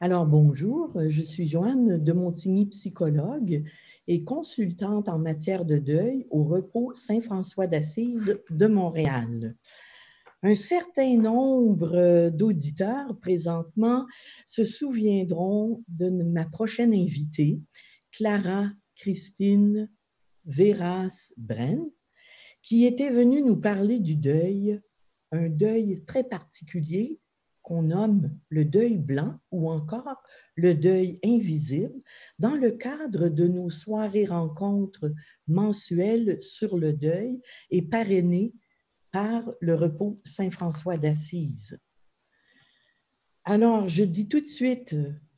Alors bonjour, je suis Joanne de Montigny, psychologue et consultante en matière de deuil au repos Saint-François d'Assise de Montréal. Un certain nombre d'auditeurs présentement se souviendront de ma prochaine invitée, Clara Christine Véras-Bren, qui était venue nous parler du deuil, un deuil très particulier qu'on nomme le deuil blanc ou encore le deuil invisible, dans le cadre de nos soirées rencontres mensuelles sur le deuil et parrainées par le repos Saint-François d'Assise. Alors, je dis tout de suite,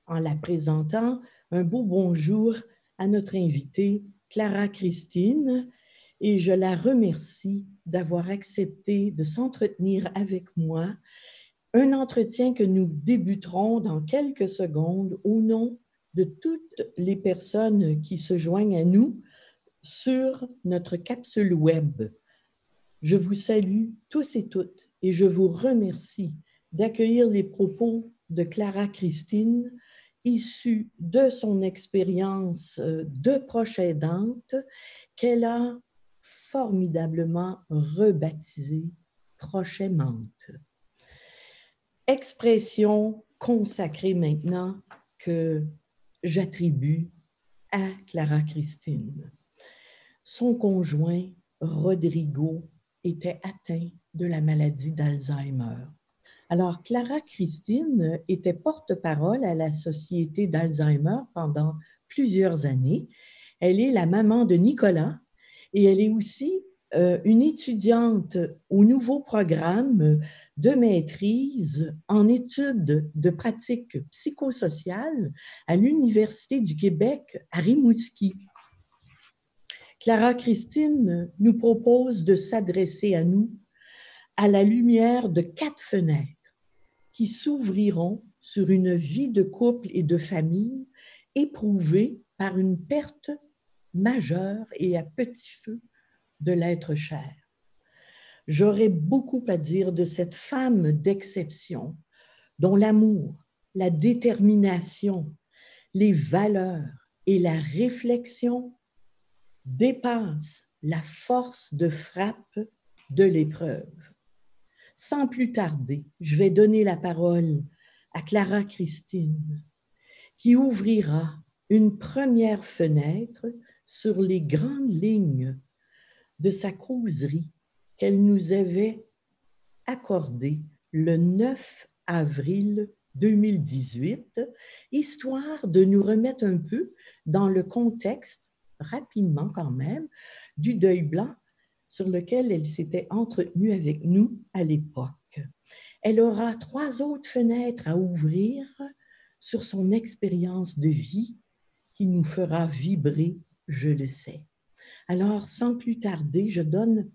en la présentant, un beau bonjour à notre invitée, Clara Christine, et je la remercie d'avoir accepté de s'entretenir avec moi, un entretien que nous débuterons dans quelques secondes au nom de toutes les personnes qui se joignent à nous sur notre capsule web. Je vous salue tous et toutes et je vous remercie d'accueillir les propos de Clara Christine, issus de son expérience de proche aidante qu'elle a formidablement rebaptisée Proche aimante. Expression consacrée maintenant que j'attribue à Clara Christine. Son conjoint, Rodrigo, était atteint de la maladie d'Alzheimer. Alors, Clara Christine était porte-parole à la Société d'Alzheimer pendant plusieurs années. Elle est la maman de Nicolas et elle est aussi une étudiante au nouveau programme de maîtrise en études de pratique psychosociale à l'Université du Québec à Rimouski. Clara Christine nous propose de s'adresser à nous à la lumière de 4 fenêtres qui s'ouvriront sur une vie de couple et de famille éprouvée par une perte majeure et à petit feu de l'être cher. J'aurais beaucoup à dire de cette femme d'exception dont l'amour, la détermination, les valeurs et la réflexion dépassent la force de frappe de l'épreuve. Sans plus tarder, je vais donner la parole à Clara Christine, qui ouvrira une première fenêtre sur les grandes lignes de sa causerie qu'elle nous avait accordée le 9 avril 2018, histoire de nous remettre un peu dans le contexte, rapidement quand même, du deuil blanc sur lequel elle s'était entretenue avec nous à l'époque. Elle aura 3 autres fenêtres à ouvrir sur son expérience de vie qui nous fera vibrer, je le sais. Alors, sans plus tarder, je donne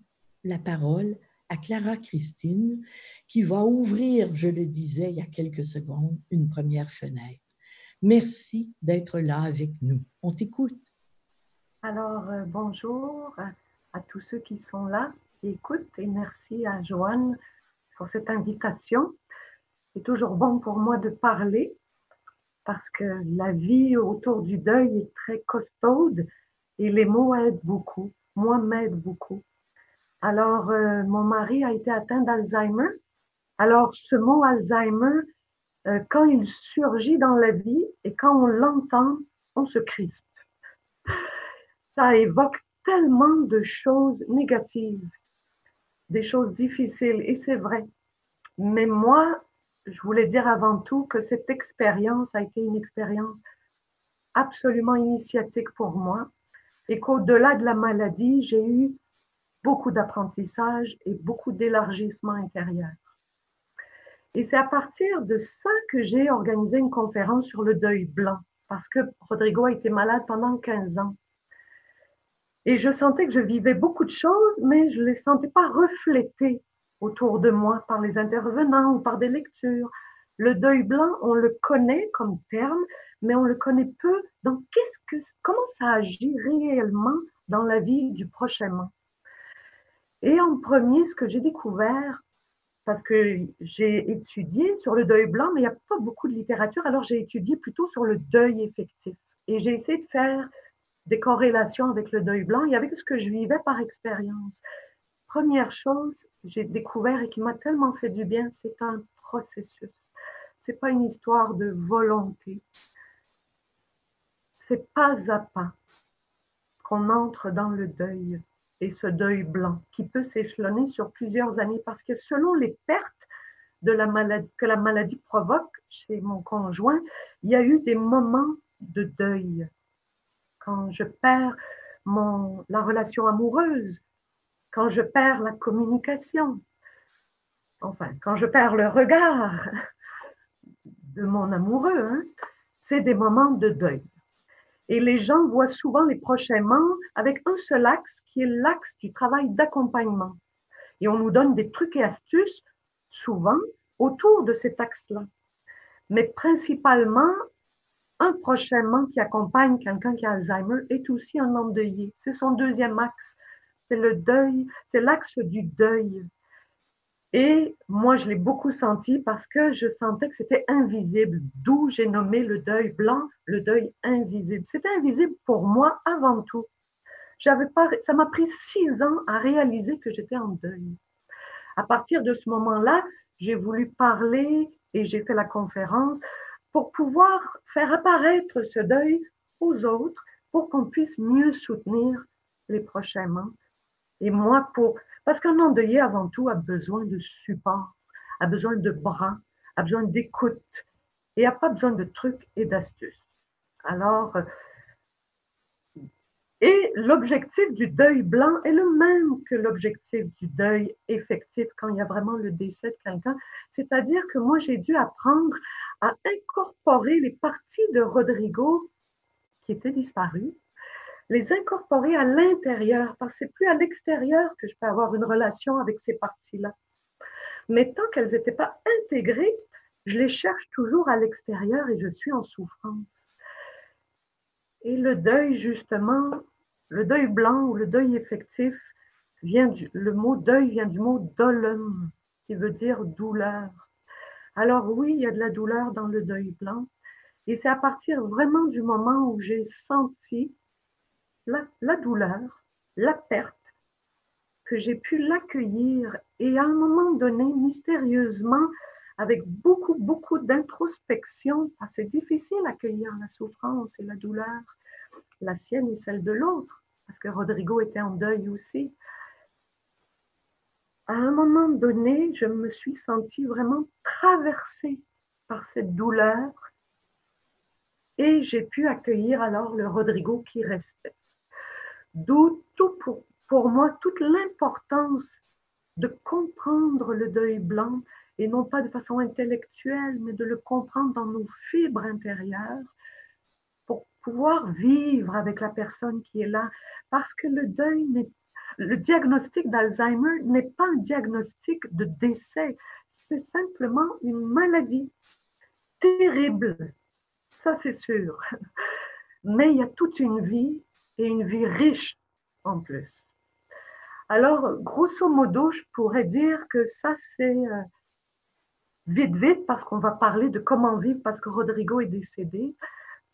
la parole à Clara Christine qui va ouvrir, je le disais il y a quelques secondes, une première fenêtre. Merci d'être là avec nous. On t'écoute. Alors, bonjour à tous ceux qui sont là, qui écoutent, et merci à Joanne pour cette invitation. C'est toujours bon pour moi de parler parce que la vie autour du deuil est très costaude et les mots aident beaucoup. Moi, m'aident beaucoup. Alors, mon mari a été atteint d'Alzheimer. Alors, ce mot Alzheimer, quand il surgit dans la vie et quand on l'entend, on se crispe. Ça évoque tellement de choses négatives, des choses difficiles, et c'est vrai. Mais moi, je voulais dire avant tout que cette expérience a été une expérience absolument initiatique pour moi et qu'au-delà de la maladie, j'ai eu beaucoup d'apprentissage et beaucoup d'élargissement intérieur. Et c'est à partir de ça que j'ai organisé une conférence sur le deuil blanc, parce que Rodrigo a été malade pendant 15 ans. Et je sentais que je vivais beaucoup de choses, mais je ne les sentais pas reflétées autour de moi par les intervenants ou par des lectures. Le deuil blanc, on le connaît comme terme, mais on le connaît peu. Donc, comment ça agit réellement dans la vie du proche aimant? Et en premier, ce que j'ai découvert, parce que j'ai étudié sur le deuil blanc, mais il n'y a pas beaucoup de littérature, alors j'ai étudié plutôt sur le deuil effectif. Et j'ai essayé de faire des corrélations avec le deuil blanc et avec ce que je vivais par expérience. Première chose, j'ai découvert et qui m'a tellement fait du bien, c'est un processus. C'est pas une histoire de volonté. C'est pas à pas qu'on entre dans le deuil et ce deuil blanc qui peut s'échelonner sur plusieurs années parce que selon les pertes de la maladie, que la maladie provoque chez mon conjoint, il y a eu des moments de deuil. Quand je perds la relation amoureuse, quand je perds la communication, enfin, quand je perds le regard de mon amoureux, hein, c'est des moments de deuil. Et les gens voient souvent les prochainement avec un seul axe qui est l'axe du travail d'accompagnement. Et on nous donne des trucs et astuces, souvent, autour de cet axe-là. Mais principalement, un prochainement qui accompagne quelqu'un qui a Alzheimer est aussi un endeuillé. C'est son deuxième axe. C'est le deuil, c'est l'axe du deuil. Et moi, je l'ai beaucoup senti parce que je sentais que c'était invisible, d'où j'ai nommé le deuil blanc, le deuil invisible. C'était invisible pour moi avant tout. Ça m'a pris 6 ans à réaliser que j'étais en deuil. À partir de ce moment-là, j'ai voulu parler et j'ai fait la conférence pour pouvoir faire apparaître ce deuil aux autres, pour qu'on puisse mieux soutenir les prochainement. Et moi, parce qu'un endeuillé, avant tout, a besoin de support, a besoin de bras, a besoin d'écoute et n'a pas besoin de trucs et d'astuces. Alors, et l'objectif du deuil blanc est le même que l'objectif du deuil effectif quand il y a vraiment le décès de quelqu'un. C'est-à-dire que moi, j'ai dû apprendre à incorporer les parties de Rodrigo qui étaient disparues, les incorporer à l'intérieur, parce que c'est plus à l'extérieur que je peux avoir une relation avec ces parties-là. Mais tant qu'elles n'étaient pas intégrées, je les cherche toujours à l'extérieur et je suis en souffrance. Et le deuil, justement, le deuil blanc ou le deuil effectif, le mot deuil vient du mot dolum, qui veut dire douleur. Alors oui, il y a de la douleur dans le deuil blanc, et c'est à partir vraiment du moment où j'ai senti la douleur, la perte, que j'ai pu l'accueillir et à un moment donné, mystérieusement, avec beaucoup, beaucoup d'introspection, parce que c'est difficile d'accueillir la souffrance et la douleur, la sienne et celle de l'autre, parce que Rodrigo était en deuil aussi. À un moment donné, je me suis sentie vraiment traversée par cette douleur et j'ai pu accueillir alors le Rodrigo qui restait. D'où tout pour moi toute l'importance de comprendre le deuil blanc et non pas de façon intellectuelle, mais de le comprendre dans nos fibres intérieures pour pouvoir vivre avec la personne qui est là. Parce que le diagnostic d'Alzheimer n'est pas un diagnostic de décès, c'est simplement une maladie terrible, ça c'est sûr. Mais il y a toute une vie et une vie riche en plus. Alors, grosso modo, je pourrais dire que ça, c'est vite, vite, parce qu'on va parler de comment vivre parce que Rodrigo est décédé.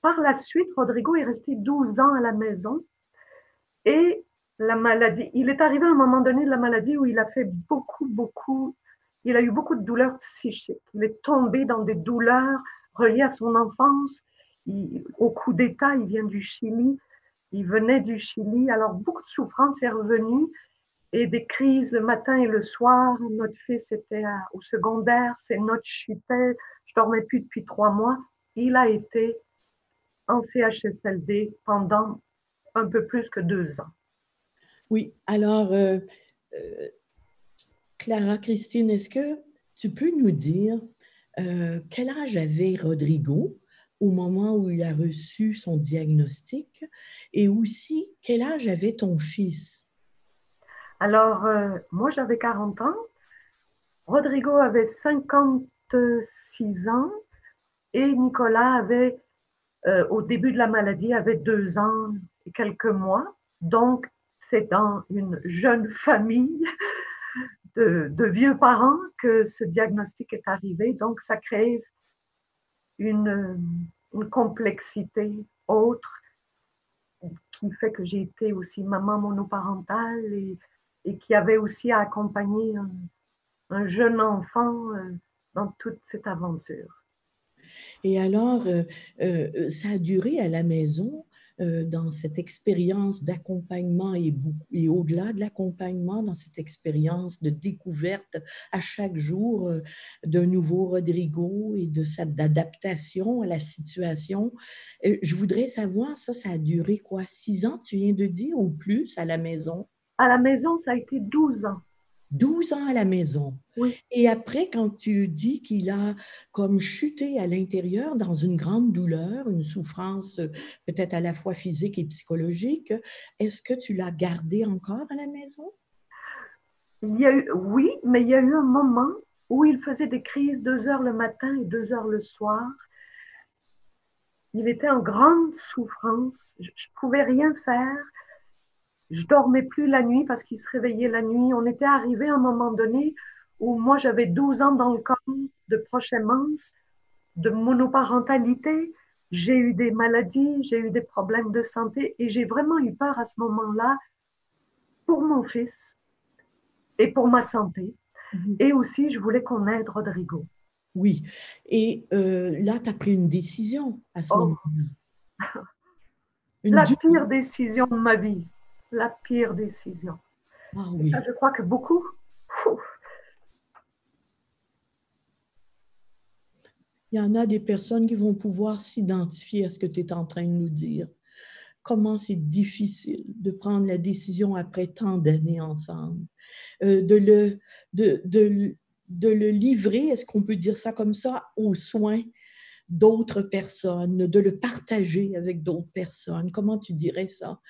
Par la suite, Rodrigo est resté 12 ans à la maison et la maladie, il est arrivé à un moment donné de la maladie où il a fait il a eu beaucoup de douleurs psychiques. Il est tombé dans des douleurs reliées à son enfance. Au coup d'État, il vient du Chili. Il venait du Chili, alors beaucoup de souffrance est revenue et des crises le matin et le soir. Notre fils était au secondaire, ses notes chutaient, je dormais plus depuis 3 mois. Il a été en CHSLD pendant un peu plus que 2 ans. Oui, alors, Clara Christine, est-ce que tu peux nous dire quel âge avait Rodrigo au moment où il a reçu son diagnostic et aussi quel âge avait ton fils? Alors, moi j'avais 40 ans, Rodrigo avait 56 ans et Nicolas avait, au début de la maladie, avait 2 ans et quelques mois. Donc, c'est dans une jeune famille de vieux parents que ce diagnostic est arrivé. Donc, ça crée une complexité autre qui fait que j'ai été aussi maman monoparentale et qui avait aussi à accompagner un jeune enfant dans toute cette aventure. Et alors, ça a duré à la maison dans cette expérience d'accompagnement et au-delà de l'accompagnement, dans cette expérience de découverte à chaque jour d'un nouveau Rodrigo et d'adaptation à la situation. Je voudrais savoir, ça a duré quoi, 6 ans, tu viens de dire, ou plus à la maison? À la maison, ça a été 12 ans. 12 ans à la maison. Oui. Et après, quand tu dis qu'il a comme chuté à l'intérieur dans une grande douleur, une souffrance peut-être à la fois physique et psychologique, est-ce que tu l'as gardé encore à la maison? Oui, mais il y a eu un moment où il faisait des crises 2 heures le matin et 2 heures le soir. Il était en grande souffrance. Je ne pouvais rien faire. Je dormais plus la nuit parce qu'il se réveillait la nuit. On était arrivé à un moment donné où moi, j'avais 12 ans dans le corps de proche-aimance, de monoparentalité. J'ai eu des maladies, j'ai eu des problèmes de santé et j'ai vraiment eu peur à ce moment-là pour mon fils et pour ma santé. Et aussi, je voulais qu'on aide Rodrigo. Oui. Et là, tu as pris une décision à ce Oh, moment-là. Une la dure. pire décision de ma vie. La pire décision. Ah Et ça, oui. je crois que beaucoup. Il y en a des personnes qui vont pouvoir s'identifier à ce que tu es en train de nous dire. Comment c'est difficile de prendre la décision après tant d'années ensemble, de le livrer, est-ce qu'on peut dire ça comme ça, aux soins d'autres personnes, de le partager avec d'autres personnes. Comment tu dirais ça?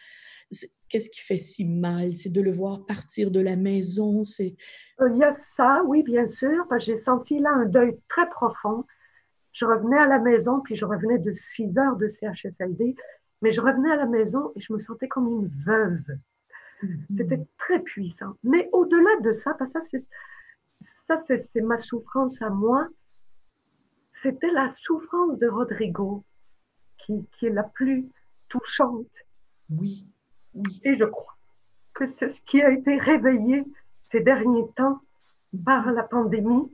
Qu'est-ce qui fait si mal? C'est de le voir partir de la maison? Il y a ça, oui, bien sûr, parce que j'ai senti là un deuil très profond. Je revenais à la maison, puis je revenais de 6 heures de CHSLD, mais je revenais à la maison et je me sentais comme une veuve. C'était très puissant. Mais au-delà de ça, parce que c'est ma souffrance à moi, c'était la souffrance de Rodrigo qui est la plus touchante. Oui, oui. Et je crois que c'est ce qui a été réveillé ces derniers temps par la pandémie,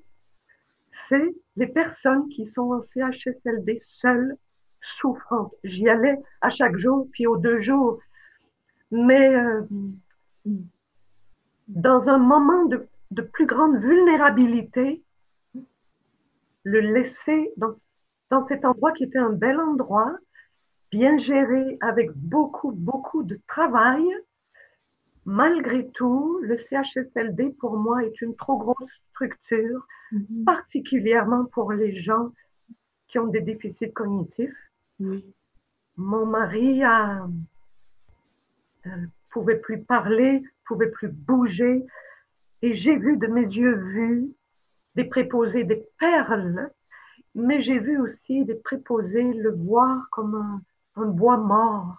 c'est les personnes qui sont en CHSLD seules, souffrantes. J'y allais à chaque jour, puis aux 2 jours. Mais dans un moment de plus grande vulnérabilité, le laisser dans cet endroit qui était un bel endroit, bien géré, avec beaucoup, beaucoup de travail. Malgré tout, le CHSLD, pour moi, est une trop grosse structure, particulièrement pour les gens qui ont des déficits cognitifs. Oui. Mon mari pouvait plus parler, pouvait plus bouger, et j'ai vu de mes yeux vus des préposés, des perles, mais j'ai vu aussi des préposés le voir comme un bois mort.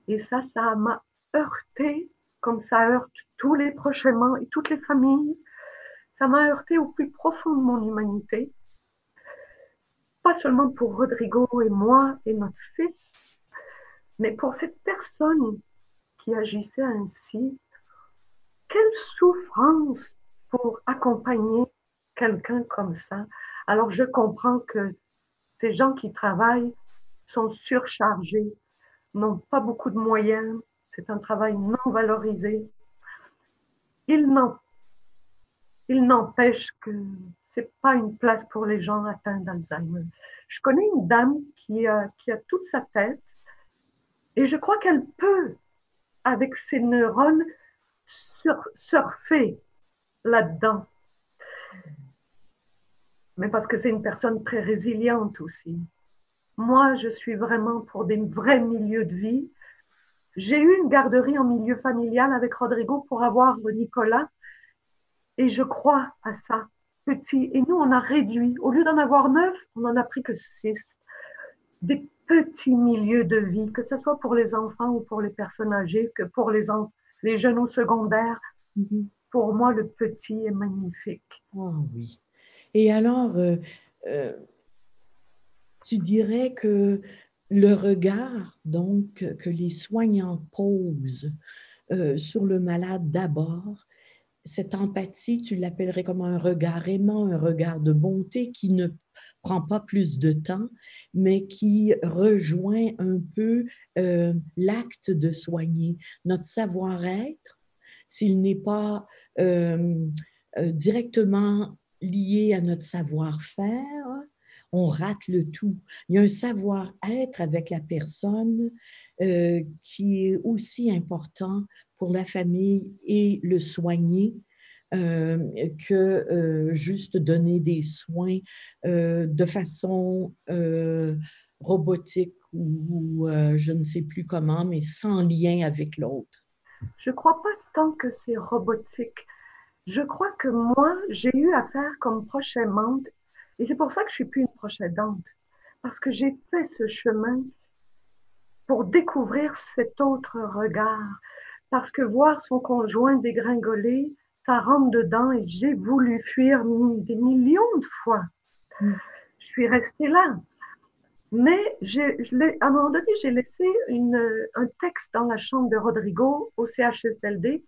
Et ça m'a heurté, comme ça heurte tous les proches aimants et toutes les familles. Ça m'a heurté au plus profond de mon humanité. Pas seulement pour Rodrigo et moi et notre fils, mais pour cette personne qui agissait ainsi. Quelle souffrance pour accompagner quelqu'un comme ça. Alors je comprends que ces gens qui travaillent sont surchargés, n'ont pas beaucoup de moyens, c'est un travail non valorisé. Il n'empêche que ce n'est pas une place pour les gens atteints d'Alzheimer. Je connais une dame qui a toute sa tête et je crois qu'elle peut, avec ses neurones, surfer là-dedans. Mais parce que c'est une personne très résiliente aussi. Moi, je suis vraiment pour des vrais milieux de vie. J'ai eu une garderie en milieu familial avec Rodrigo pour avoir Nicolas et je crois à ça, petit. Et nous, on a réduit. Au lieu d'en avoir 9, on n'en a pris que 6. Des petits milieux de vie, que ce soit pour les enfants ou pour les personnes âgées, que pour les jeunes au secondaire. pour moi, le petit est magnifique. Oh oui. Et alors, tu dirais que le regard, donc, que les soignants posent sur le malade d'abord, cette empathie, tu l'appellerais comme un regard aimant, un regard de bonté qui ne prend pas plus de temps, mais qui rejoint un peu l'acte de soigner, notre savoir-être, s'il n'est pas directement lié à notre savoir-faire, on rate le tout. Il y a un savoir-être avec la personne qui est aussi important pour la famille et le soigner que juste donner des soins de façon robotique ou je ne sais plus comment, mais sans lien avec l'autre. Je ne crois pas tant que c'est robotique. Je crois que moi, j'ai eu à faire comme proche aimante, et c'est pour ça que je suis plus une proche aidante, parce que j'ai fait ce chemin pour découvrir cet autre regard, parce que voir son conjoint dégringoler, ça rentre dedans et j'ai voulu fuir des millions de fois. Mm. Je suis restée là. Mais à un moment donné, j'ai laissé un texte dans la chambre de Rodrigo au CHSLD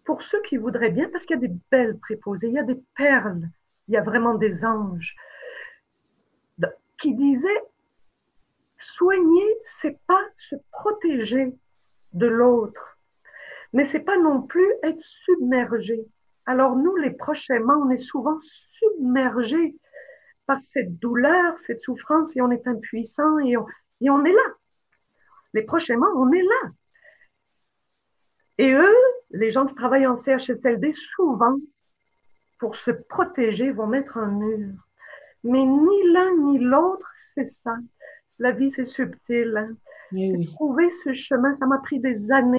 pour ceux qui voudraient bien, parce qu'il y a des belles préposées, il y a des perles, il y a vraiment des anges, qui disaient soigner, c'est pas se protéger de l'autre, mais c'est pas non plus être submergé. Alors nous, les proches aimants, on est souvent submergés par cette douleur, cette souffrance, et on est impuissant et on est là. Les proches aimants, on est là. Et eux, les gens qui travaillent en CHSLD, souvent, pour se protéger, vont mettre un mur. Mais ni l'un ni l'autre, c'est ça. La vie, c'est subtil. Hein? Eh C'est oui. trouver ce chemin. Ça m'a pris des années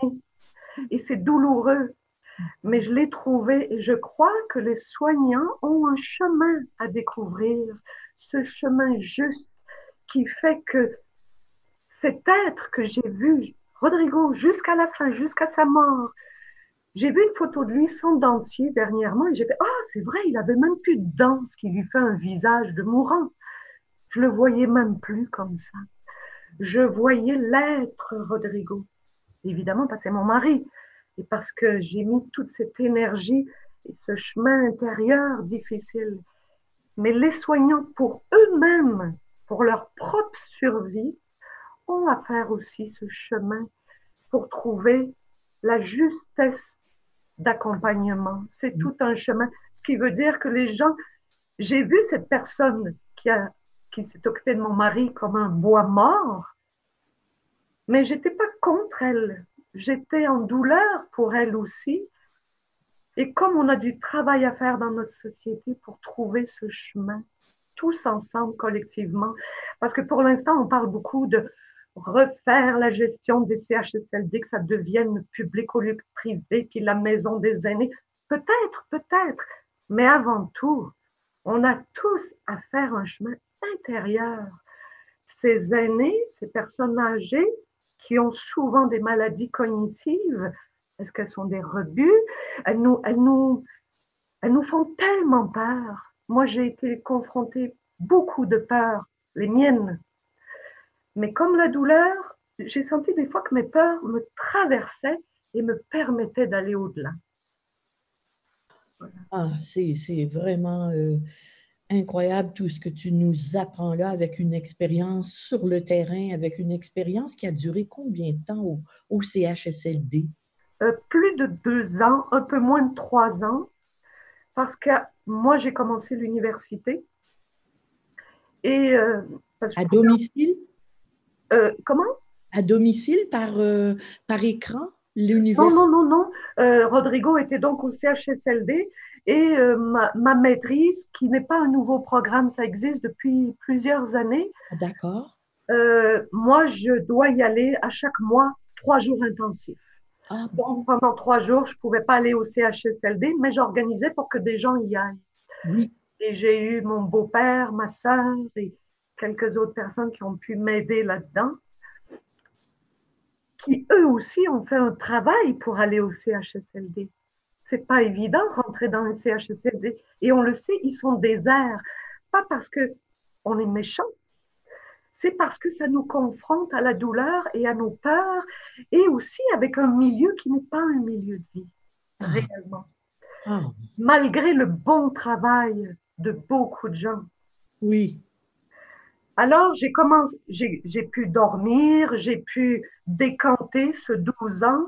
et c'est douloureux. Mais je l'ai trouvé et je crois que les soignants ont un chemin à découvrir. Ce chemin juste qui fait que cet être que j'ai vu, Rodrigo, jusqu'à la fin, jusqu'à sa mort, j'ai vu une photo de lui sans dentier dernièrement et j'ai fait, ah, c'est vrai, il avait même plus de dents, ce qui lui fait un visage de mourant. Je le voyais même plus comme ça. Je voyais l'être Rodrigo. Évidemment, parce que c'est mon mari et parce que j'ai mis toute cette énergie et ce chemin intérieur difficile. Mais les soignants, pour eux-mêmes, pour leur propre survie, ont à faire aussi ce chemin pour trouver la justesse d'accompagnement. C'est tout un chemin. Ce qui veut dire que les gens, j'ai vu cette personne qui s'est occupée de mon mari comme un bois mort, mais j'étais pas contre elle. J'étais en douleur pour elle aussi. Et comme on a du travail à faire dans notre société pour trouver ce chemin, tous ensemble, collectivement, parce que pour l'instant, on parle beaucoup de refaire la gestion des CHSLD, que ça devienne public au lieu de privé, puis la maison des aînés. Peut-être, peut-être, mais avant tout, on a tous à faire un chemin intérieur. Ces aînés, ces personnes âgées qui ont souvent des maladies cognitives, est-ce qu'elles sont des rebuts? Elles nous font tellement peur. Moi, j'ai été confrontée beaucoup de peurs, les miennes. Mais comme la douleur, j'ai senti des fois que mes peurs me traversaient et me permettaient d'aller au-delà. Voilà. Ah, c'est vraiment incroyable tout ce que tu nous apprends là avec une expérience sur le terrain, avec une expérience qui a duré combien de temps au CHSLD? Plus de 2 ans, un peu moins de 3 ans, parce que moi, j'ai commencé l'université et parce que À domicile? comment? À domicile par écran, Non, l'université? non, non, non. Rodrigo était donc au CHSLD et ma maîtrise, qui n'est pas un nouveau programme, ça existe depuis plusieurs années. Ah, d'accord. Moi, je dois y aller à chaque mois, 3 jours intensifs. Ah, Donc, pendant 3 jours, je ne pouvais pas aller au CHSLD, mais j'organisais pour que des gens y aillent. oui. Et j'ai eu mon beau-père, ma sœur et quelques autres personnes qui ont pu m'aider là-dedans, qui eux aussi ont fait un travail pour aller au CHSLD. c'est pas évident de rentrer dans les CHSLD. Et on le sait, ils sont déserts. Pas parce que on est méchant, c'est parce que ça nous confronte à la douleur et à nos peurs, et aussi avec un milieu qui n'est pas un milieu de vie, Ah, réellement. ah, Malgré le bon travail de beaucoup de gens. oui. Alors, j'ai pu dormir, j'ai pu décanter ce 12 ans,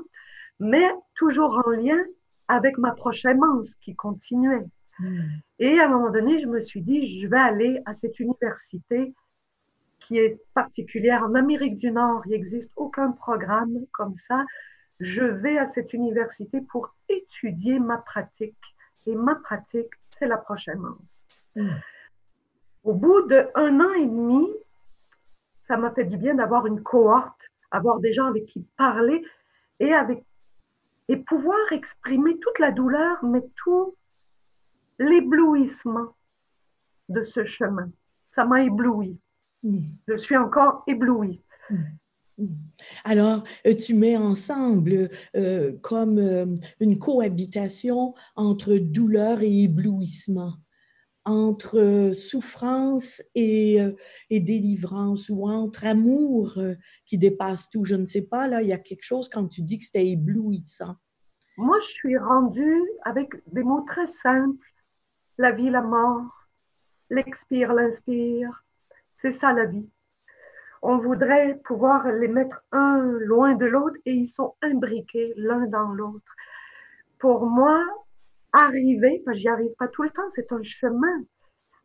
mais toujours en lien avec ma proche aimance qui continuait. Mm. Et à un moment donné, je me suis dit, je vais aller à cette université qui est particulière en Amérique du Nord. Il n'existe aucun programme comme ça. Je vais à cette université pour étudier ma pratique. Et ma pratique, c'est la proche aimance. Mm. Au bout d'1 an et demi, ça m'a fait du bien d'avoir une cohorte, avoir des gens avec qui parler et, et pouvoir exprimer toute la douleur, mais tout l'éblouissement de ce chemin. Ça m'a ébloui. Mm. Je suis encore éblouie. Mm. Mm. Alors, tu mets ensemble comme une cohabitation entre douleur et éblouissement, entre souffrance et délivrance, ou entre amour qui dépasse tout. Je ne sais pas, là, il y a quelque chose quand tu dis que c'était éblouissant. Moi, je suis rendue avec des mots très simples. La vie, la mort, l'expire, l'inspire. C'est ça la vie. On voudrait pouvoir les mettre un loin de l'autre et ils sont imbriqués l'un dans l'autre. Pour moi, arriver, parce que j'y arrive pas tout le temps, c'est un chemin,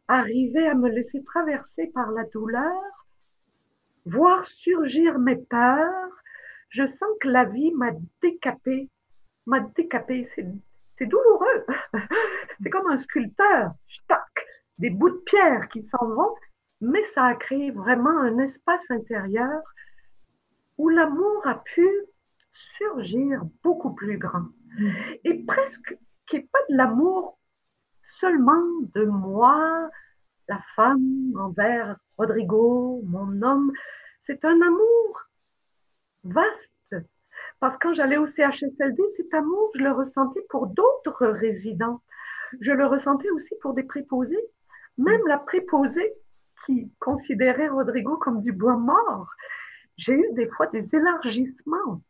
arriver à me laisser traverser par la douleur, voir surgir mes peurs, je sens que la vie m'a décapé, c'est douloureux. C'est comme un sculpteur, des bouts de pierre qui s'en vont, mais ça a créé vraiment un espace intérieur où l'amour a pu surgir beaucoup plus grand. Mm. Et presque qui n'est pas de l'amour seulement de moi, la femme, envers Rodrigo, mon homme. C'est un amour vaste. Parce que quand j'allais au CHSLD, cet amour, je le ressentais pour d'autres résidents. Je le ressentais aussi pour des préposés. Même la préposée qui considérait Rodrigo comme du bois mort. J'ai eu des fois des élargissements,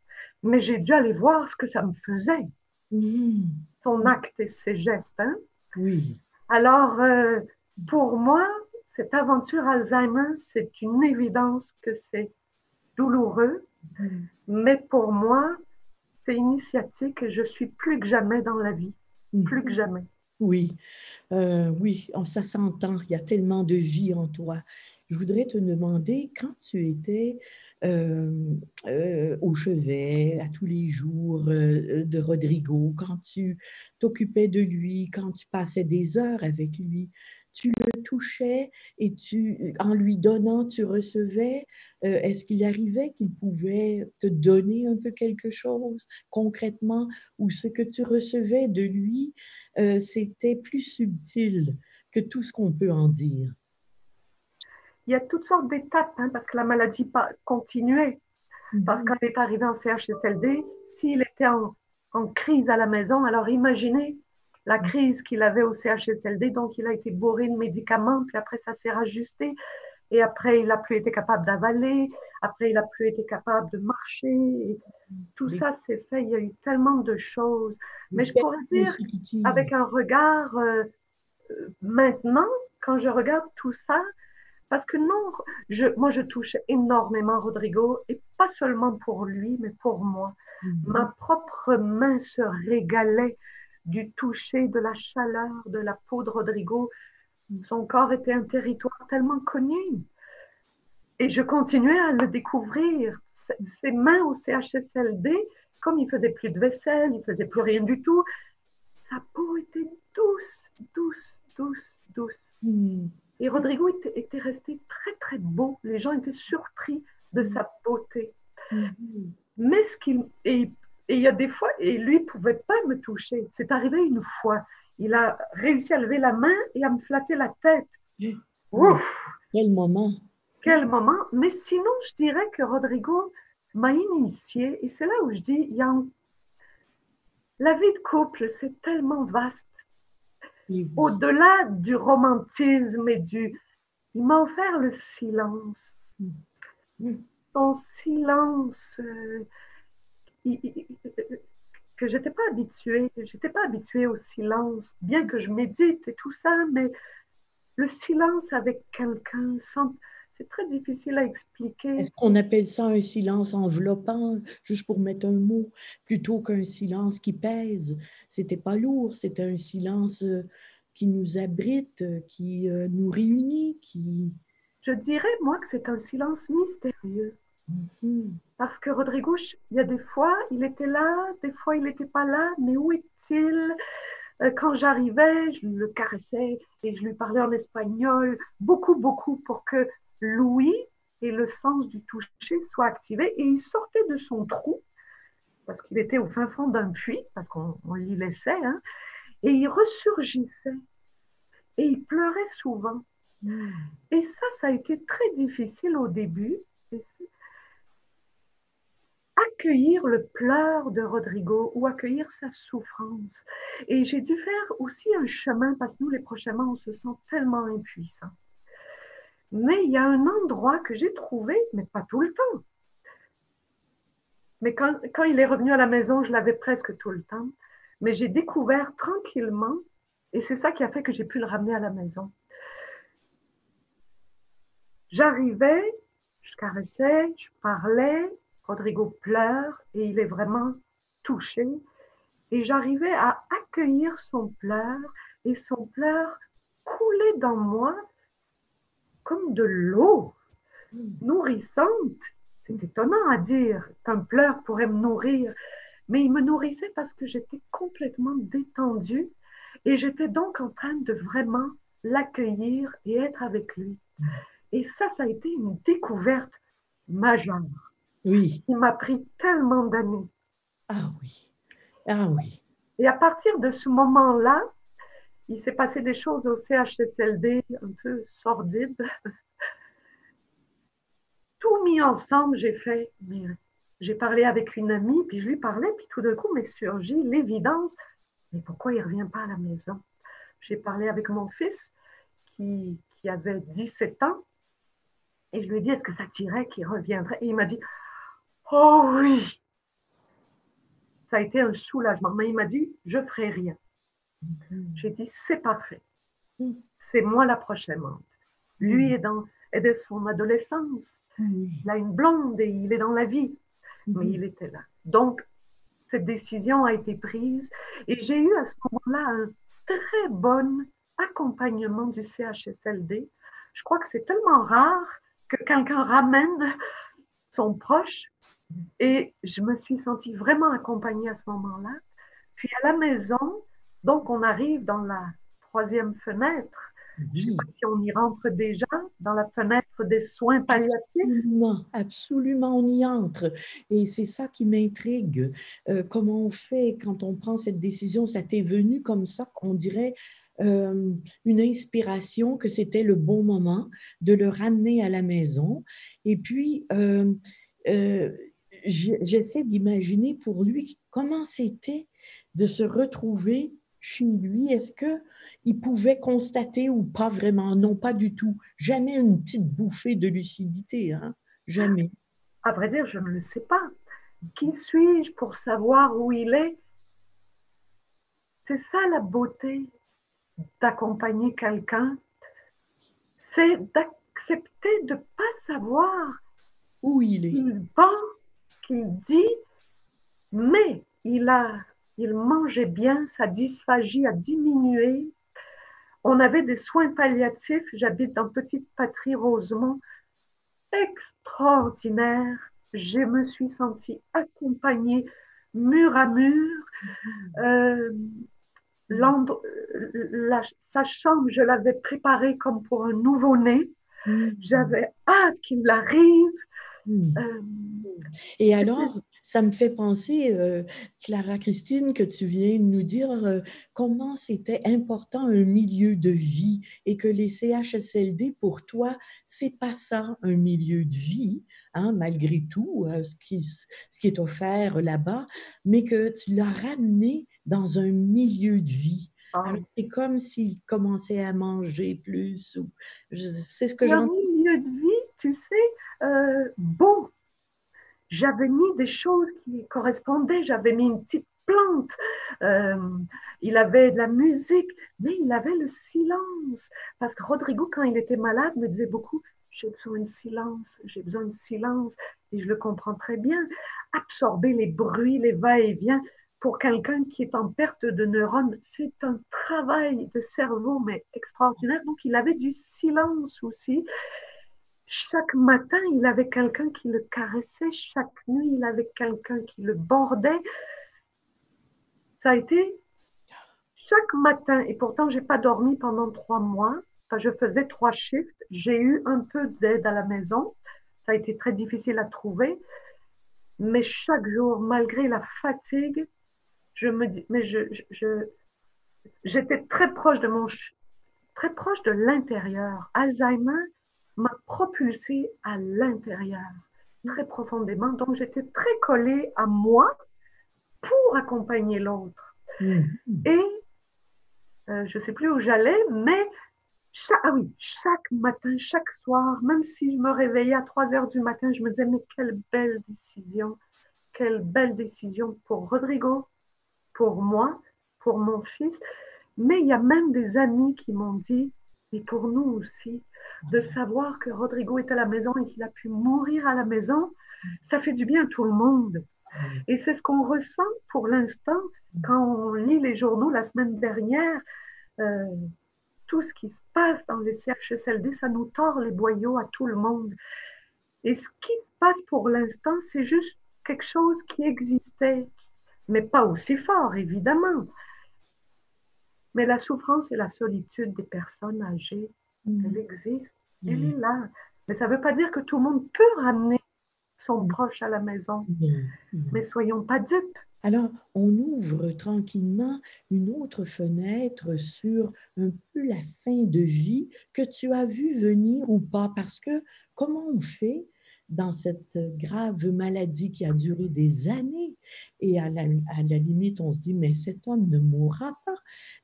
mais j'ai dû aller voir ce que ça me faisait, Mm. son acte et ses gestes. Hein? Oui. Alors, pour moi, cette aventure Alzheimer, c'est une évidence que c'est douloureux, Mm. mais pour moi, c'est initiatique et je suis plus que jamais dans la vie, Mm. plus que jamais. Oui. Oui, ça s'entend, il y a tellement de vie en toi. Je voudrais te demander, quand tu étais euh, au chevet, à tous les jours de Rodrigo, quand tu t'occupais de lui, quand tu passais des heures avec lui, tu le touchais et en lui donnant, tu recevais. Est-ce qu'il arrivait qu'il pouvait te donner un peu quelque chose concrètement, ou ce que tu recevais de lui c'était plus subtil que tout ce qu'on peut en dire. Il y a toutes sortes d'étapes, hein, parce que la maladie continuait. Parce Mhm. qu'on est arrivé en CHSLD, s'il était en crise à la maison, alors imaginez la crise qu'il avait au CHSLD, donc il a été bourré de médicaments, puis après ça s'est rajusté, et après il n'a plus été capable d'avaler, après il n'a plus été capable de marcher, et tout Des, ça s'est fait, il y a eu tellement de choses. des Mais je pertes pourrais dire, consécutives. avec un regard maintenant, quand je regarde tout ça, parce que non, moi je touche énormément Rodrigo, et pas seulement pour lui, mais pour moi. Ma Mhm. propre main se régalait du toucher, de la chaleur de la peau de Rodrigo. Son corps était un territoire tellement connu. Et je continuais à le découvrir. Ses mains au CHSLD, comme il faisait plus de vaisselle, il faisait plus rien du tout, sa peau était douce, douce, douce, douce. Mhm. Et Rodrigo était resté très, très beau. Les gens étaient surpris de sa beauté. Mhm. Mais et il y a des fois, et lui ne pouvait pas me toucher. C'est arrivé une fois. Il a réussi à lever la main et à me flatter la tête. Oh, Ouf, quel moment. quel moment. Mais sinon, je dirais que Rodrigo m'a initié. Et c'est là où je dis, La vie de couple, c'est tellement vaste. Et oui. Au-delà du romantisme et du... Il m'a offert le silence. Mm. Mm. Son silence que je n'étais pas habituée. Je n'étais pas habituée au silence, bien que je médite et tout ça, mais le silence avec quelqu'un, c'est très difficile à expliquer. Est-ce qu'on appelle ça un silence enveloppant, juste pour mettre un mot, plutôt qu'un silence qui pèse? C'était pas lourd, c'était un silence qui nous abrite, qui nous réunit, qui... Je dirais, moi, que c'est un silence mystérieux. Mhm. Parce que Rodrigo, il y a des fois, il était là, des fois, il n'était pas là, mais où est-il? Quand j'arrivais, je le caressais et je lui parlais en espagnol, beaucoup, beaucoup, pour que l'ouïe et le sens du toucher soient activés. Et il sortait de son trou, parce qu'il était au fin fond d'un puits, parce qu'on l'y laissait, hein, et il ressurgissait. Et il pleurait souvent. Mm. Et ça a été très difficile au début. Et accueillir le pleur de Rodrigo ou accueillir sa souffrance. Et j'ai dû faire aussi un chemin, parce que nous, les prochainement, on se sent tellement impuissant. Mais il y a un endroit que j'ai trouvé, mais pas tout le temps. Mais quand il est revenu à la maison, je l'avais presque tout le temps. Mais j'ai découvert tranquillement, et c'est ça qui a fait que j'ai pu le ramener à la maison. J'arrivais, je caressais, je parlais, Rodrigo pleure et il est vraiment touché. Et j'arrivais à accueillir son pleur et son pleur coulait dans moi comme de l'eau nourrissante. C'est étonnant à dire qu'un pleur pourrait me nourrir, mais il me nourrissait parce que j'étais complètement détendue et j'étais donc en train de vraiment l'accueillir et être avec lui. Et ça a été une découverte majeure Oui, qui m'a pris tellement d'années. ah oui, ah oui. Et à partir de ce moment-là, il s'est passé des choses au CHSLD un peu sordides. Tout mis ensemble, j'ai parlé avec une amie, puis je lui parlais, puis tout d'un coup m'est surgi l'évidence, mais pourquoi il ne revient pas à la maison? J'ai parlé avec mon fils qui avait 17 ans, et je lui ai dit, est-ce que ça tirait qu'il reviendrait? Et il m'a dit, oh oui! Ça a été un soulagement, mais il m'a dit, je ne ferai rien. J'ai dit, c'est parfait, Mm. c'est moi la prochaine. Lui Mm. est de son adolescence, Oui. il a une blonde et il est dans la vie, mais Mhm. il était là. Donc, cette décision a été prise et j'ai eu à ce moment-là un très bon accompagnement du CHSLD. Je crois que c'est tellement rare que quelqu'un ramène son proche et je me suis sentie vraiment accompagnée à ce moment-là. Puis à la maison, donc on arrive dans la troisième fenêtre. Je ne sais pas Oui. si on y rentre déjà dans la fenêtre des soins palliatifs. Absolument, absolument, on y entre. Et c'est ça qui m'intrigue. Comment on fait quand on prend cette décision? Ça t'est venu comme ça, qu'on dirait une inspiration, que c'était le bon moment de le ramener à la maison. Et puis, euh, j'essaie d'imaginer pour lui comment c'était de se retrouver chez lui. Est-ce que il pouvait constater ou pas vraiment? Non, pas du tout. Jamais une petite bouffée de lucidité, hein? Jamais. À vrai dire, je ne le sais pas. Qui suis-je pour savoir où il est? C'est ça la beauté d'accompagner quelqu'un, c'est d'accepter de ne pas savoir Où il ce est? qu'il pense, ce qu'il dit, mais il mangeait bien, sa dysphagie a diminué. On avait des soins palliatifs, j'habite dans Petite Patrie Rosemont, extraordinaire. Je me suis sentie accompagnée mur à mur. Euh, sa chambre, je l'avais préparée comme pour un nouveau-né. Mm. J'avais hâte qu'il arrive. Mm. Euh, Et alors, Ça me fait penser, Clara Christine, que tu viens de nous dire comment c'était important un milieu de vie et que les CHSLD, pour toi, c'est pas ça, un milieu de vie, hein, malgré tout, ce qui est offert là-bas, mais que tu l'as ramené dans un milieu de vie. Alors, c'est comme s'il commençait à manger plus. C'est ce que Et un j'entends. milieu de vie, tu sais, beau. J'avais mis des choses qui correspondaient. J'avais mis une petite plante. Euh, il avait de la musique, mais il avait le silence. Parce que Rodrigo, quand il était malade, me disait beaucoup, j'ai besoin de silence, j'ai besoin de silence. Et je le comprends très bien. Absorber les bruits, les va-et-vient, pour quelqu'un qui est en perte de neurones, c'est un travail de cerveau, mais extraordinaire. Donc, il avait du silence aussi. Chaque matin, il avait quelqu'un qui le caressait. Chaque nuit, il avait quelqu'un qui le bordait. Ça a été chaque matin. Et pourtant, je n'ai pas dormi pendant 3 mois. Enfin, je faisais 3 shifts. J'ai eu un peu d'aide à la maison. Ça a été très difficile à trouver. Mais chaque jour, malgré la fatigue, je me dis, mais j'étais très proche de l'intérieur. Alzheimer m'a propulsée à l'intérieur, très profondément. Donc, j'étais très collée à moi pour accompagner l'autre. Et je ne sais plus où j'allais, mais chaque matin, chaque soir, même si je me réveillais à 3 heures du matin, je me disais, mais quelle belle décision pour Rodrigo, pour moi, pour mon fils. Mais il y a même des amis qui m'ont dit, et pour nous aussi, de savoir que Rodrigo est à la maison et qu'il a pu mourir à la maison, ça fait du bien à tout le monde. Et c'est ce qu'on ressent pour l'instant quand on lit les journaux la semaine dernière. Euh, tout ce qui se passe dans les CHSLD, ça nous tord les boyaux à tout le monde. Et ce qui se passe pour l'instant, c'est juste quelque chose qui existait, mais pas aussi fort, évidemment. Mais la souffrance et la solitude des personnes âgées, elle existe, elle est là. Mais ça ne veut pas dire que tout le monde peut ramener son proche à la maison. Mais soyons pas dupes. Alors, on ouvre tranquillement une autre fenêtre sur un peu la fin de vie que tu as vu venir ou pas, parce que comment on fait dans cette grave maladie qui a duré des années et à la limite, on se dit, mais cet homme ne mourra pas.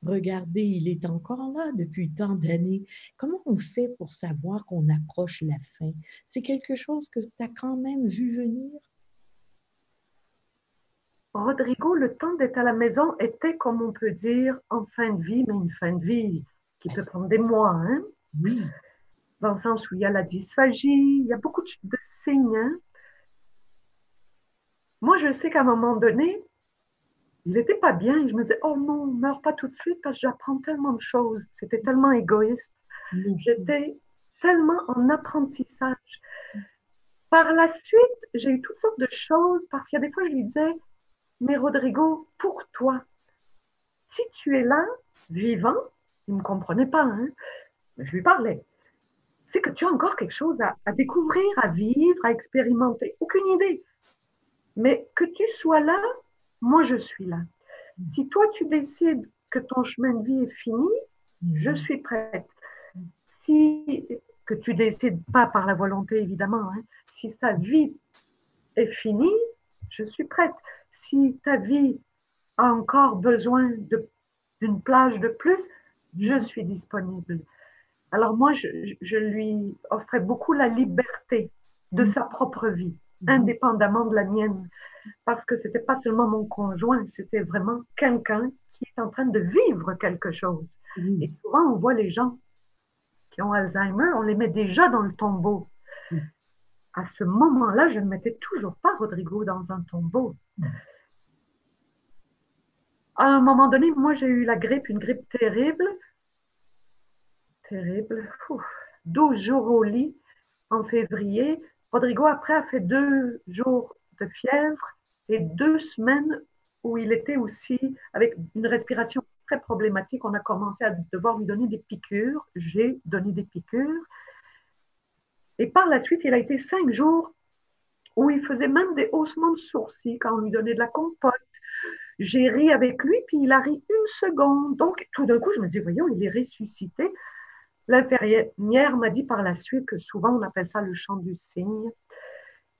Regardez, il est encore là depuis tant d'années. Comment on fait pour savoir qu'on approche la fin? C'est quelque chose que tu as quand même vu venir? Rodrigo, le temps d'être à la maison était, comme on peut dire, en fin de vie, mais une fin de vie qui peut prendre des mois, hein? Oui. Dans le sens où il y a la dysphagie, il y a beaucoup de signes. Hein? Moi, je sais qu'à un moment donné, il n'était pas bien et je me disais, oh non, meurs pas tout de suite parce que j'apprends tellement de choses. C'était tellement égoïste. J'étais tellement en apprentissage. Par la suite, j'ai eu toutes sortes de choses parce qu'il y a des fois, je lui disais, mais Rodrigo, pour toi, si tu es là, vivant, il ne me comprenait pas, hein, mais je lui parlais. C'est que tu as encore quelque chose à découvrir, à vivre, à expérimenter. Aucune idée. Mais que tu sois là, moi je suis là. Si toi tu décides que ton chemin de vie est fini, je suis prête. Si que tu décides pas par la volonté évidemment, hein, si ta vie est finie, je suis prête. Si ta vie a encore besoin d'une plage de plus, je suis disponible. Alors moi, je lui offrais beaucoup la liberté de sa propre vie, indépendamment de la mienne, parce que c'était pas seulement mon conjoint, c'était vraiment quelqu'un qui est en train de vivre quelque chose. Et souvent, on voit les gens qui ont Alzheimer, on les met déjà dans le tombeau. À ce moment-là, je ne mettais toujours pas Rodrigo dans un tombeau. À un moment donné, moi, j'ai eu la grippe, une grippe terrible, terrible. 12 jours au lit en février. Rodrigo, après, a fait 2 jours de fièvre et 2 semaines où il était aussi avec une respiration très problématique. On a commencé à devoir lui donner des piqûres. J'ai donné des piqûres. Et par la suite, il a été 5 jours où il faisait même des haussements de sourcils quand on lui donnait de la compote. J'ai ri avec lui, puis il a ri une seconde. Donc, tout d'un coup, je me dis, voyons, il est ressuscité. L'infirmière m'a dit par la suite que souvent on appelle ça le chant du cygne.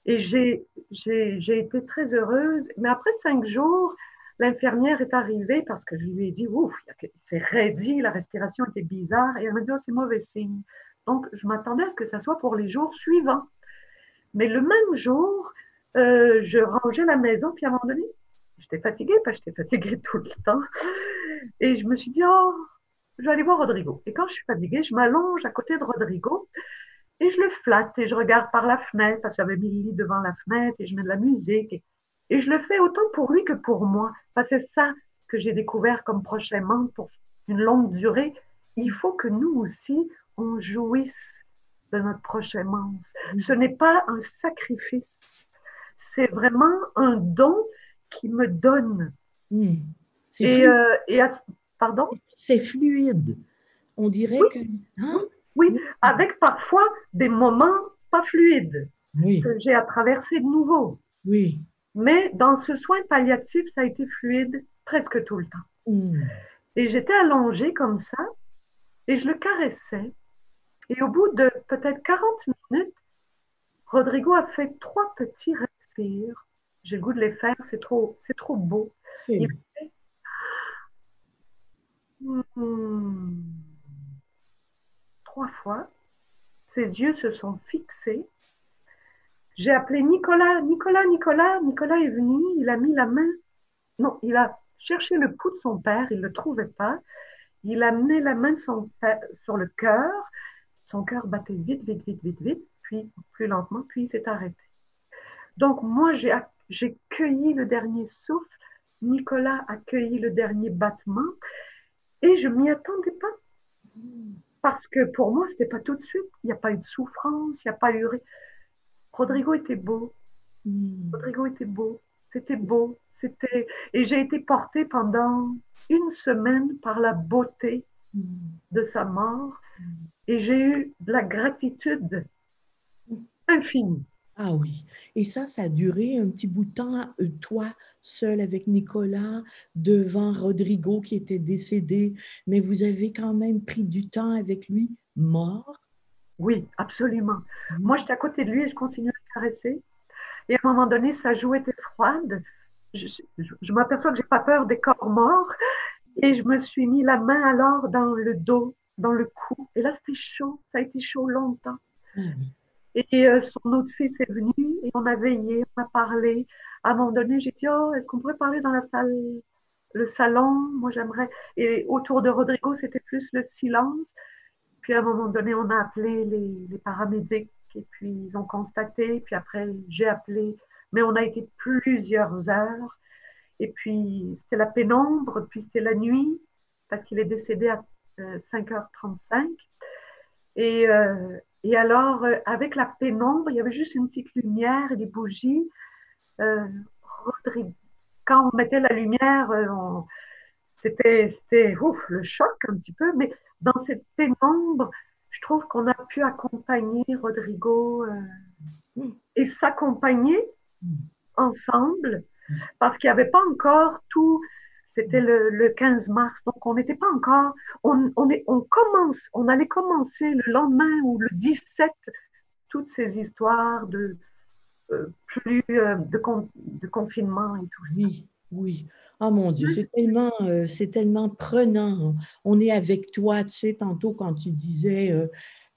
Et j'ai été très heureuse. Mais après 5 jours, l'infirmière est arrivée parce que je lui ai dit, ouf, c'est raidi, la respiration était bizarre. Et elle m'a dit, oh, c'est mauvais signe. Donc, je m'attendais à ce que ça soit pour les jours suivants. Mais le même jour, je rangeais la maison, puis à un moment donné, j'étais fatiguée, parce que j'étais fatiguée tout le temps. Et je me suis dit, oh, je vais aller voir Rodrigo. Et quand je suis fatiguée, je m'allonge à côté de Rodrigo et je le flatte et je regarde par la fenêtre, parce que j'avais mis le lit devant la fenêtre et je mets de la musique. Et je le fais autant pour lui que pour moi. Parce que c'est ça que j'ai découvert comme prochainement pour une longue durée. Il faut que nous aussi, on jouisse de notre prochain manche. Ce n'est pas un sacrifice. C'est vraiment un don qui me donne. C'est fluide. Pardon? C'est fluide. On dirait oui, que... Hein? oui, avec parfois des moments pas fluides Oui. que j'ai à traverser de nouveau. Oui. Mais dans ce soin palliatif, ça a été fluide presque tout le temps. Et j'étais allongée comme ça et je le caressais. Et au bout de peut-être 40 minutes, Rodrigo a fait 3 petits respires. J'ai le goût de les faire, c'est trop beau. Il a fait... Hmm. 3 fois. Ses yeux se sont fixés. J'ai appelé Nicolas, Nicolas, Nicolas. Nicolas est venu, il a mis la main. Non, il a cherché le pouls de son père, il ne le trouvait pas. Il a mis la main de son père sur le cœur. Son cœur battait vite, vite, vite, vite, vite, puis plus lentement, puis il s'est arrêté. Donc, moi, j'ai cueilli le dernier souffle. Nicolas a cueilli le dernier battement. Et je ne m'y attendais pas. Parce que pour moi, ce n'était pas tout de suite. Il n'y a pas eu de souffrance, il n'y a pas eu... Rodrigo était beau. Rodrigo était beau. C'était beau. Et j'ai été portée pendant 1 semaine par la beauté de sa mort. Et j'ai eu de la gratitude infinie. Ah oui. Et ça a duré un petit bout de temps, toi, seul avec Nicolas, devant Rodrigo qui était décédé, mais vous avez quand même pris du temps avec lui, mort? Oui, absolument. Moi, j'étais à côté de lui et je continuais à le caresser. Et à un moment donné, sa joue était froide. Je m'aperçois que je n'ai pas peur des corps morts. Et je me suis mis la main alors dans le dos, dans le cou. Et là, c'était chaud. Ça a été chaud longtemps. Et son autre fils est venu et on a veillé, on a parlé. À un moment donné, j'ai dit, oh, est-ce qu'on pourrait parler dans la salle, le salon? Moi, j'aimerais. Et autour de Rodrigo, c'était plus le silence. Puis à un moment donné, on a appelé les paramédics et puis ils ont constaté. Puis après, j'ai appelé. Mais on a été plusieurs heures. Et puis, c'était la pénombre, puis c'était la nuit, parce qu'il est décédé à 5h35. Et alors, avec la pénombre, il y avait juste une petite lumière et des bougies. Quand on mettait la lumière, c'était le choc un petit peu, mais dans cette pénombre, je trouve qu'on a pu accompagner Rodrigo et s'accompagner ensemble, parce qu'il n'y avait pas encore tout. C'était le 15 mars, donc on n'était pas encore. On allait commencer le lendemain ou le 17 toutes ces histoires de de confinement et tout ça. Oui, oui. Oh mon Dieu, c'est tellement prenant. On est avec toi, tu sais, tantôt quand tu disais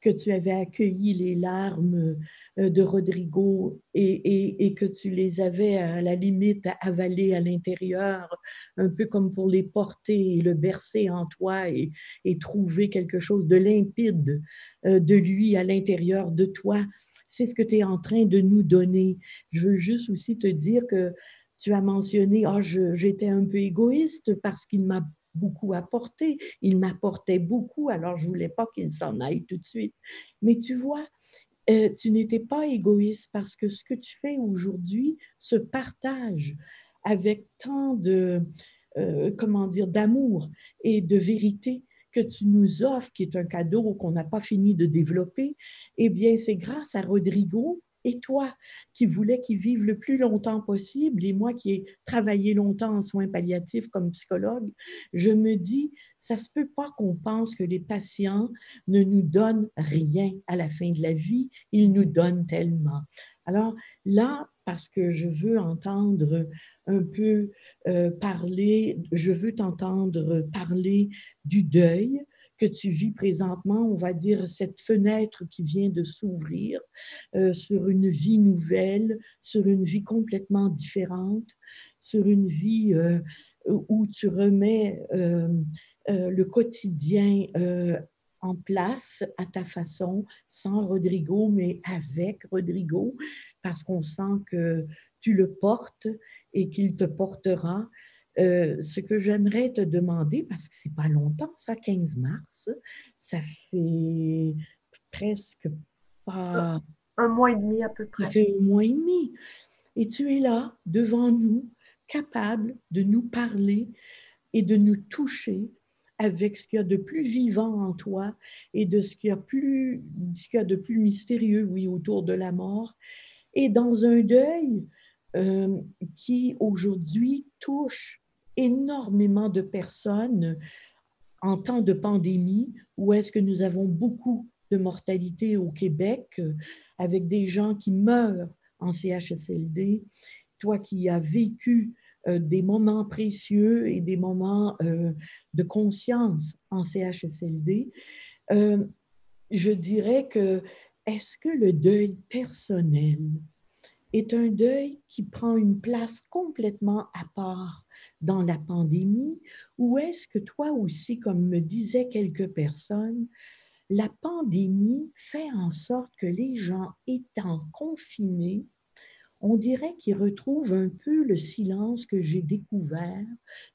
que tu avais accueilli les larmes de Rodrigo et que tu les avais à la limite avalées à l'intérieur, un peu comme pour les porter et le bercer en toi et trouver quelque chose de limpide de lui à l'intérieur de toi. C'est ce que tu es en train de nous donner. Je veux juste aussi te dire que tu as mentionné, j'étais un peu égoïste parce qu'il m'a beaucoup apporté. Il m'apportait beaucoup, alors je ne voulais pas qu'il s'en aille tout de suite. Mais tu vois, tu n'étais pas égoïste parce que ce que tu fais aujourd'hui se partage avec tant de, d'amour et de vérité que tu nous offres, qui est un cadeau qu'on n'a pas fini de développer. Eh bien, c'est grâce à Rodrigo Et toi, qui voulais qu'ils vivent le plus longtemps possible, et moi qui ai travaillé longtemps en soins palliatifs comme psychologue, je me dis, ça se peut pas qu'on pense que les patients ne nous donnent rien à la fin de la vie, ils nous donnent tellement. Alors là, parce que je veux entendre un peu parler, je veux t'entendre parler du deuil que tu vis présentement, on va dire cette fenêtre qui vient de s'ouvrir sur une vie nouvelle, sur une vie complètement différente, sur une vie où tu remets le quotidien en place à ta façon, sans Rodrigo, mais avec Rodrigo, parce qu'on sent que tu le portes et qu'il te portera. Ce que j'aimerais te demander, parce que c'est pas longtemps, ça, 15 mars, ça fait presque pas... Un mois et demi à peu Ça près. fait un mois et demi. Et tu es là, devant nous, capable de nous parler et de nous toucher avec ce qu'il y a de plus vivant en toi et de ce qu'il y a de plus mystérieux, oui, autour de la mort. Et dans un deuil qui, aujourd'hui, touche énormément de personnes en temps de pandémie, où est-ce que nous avons beaucoup de mortalité au Québec, avec des gens qui meurent en CHSLD, toi qui as vécu des moments précieux et des moments de conscience en CHSLD, euh, je dirais que est-ce que le deuil personnel est un deuil qui prend une place complètement à part dans la pandémie, ou est-ce que toi aussi, comme me disaient quelques personnes, la pandémie fait en sorte que les gens étant confinés, on dirait qu'ils retrouvent un peu le silence que j'ai découvert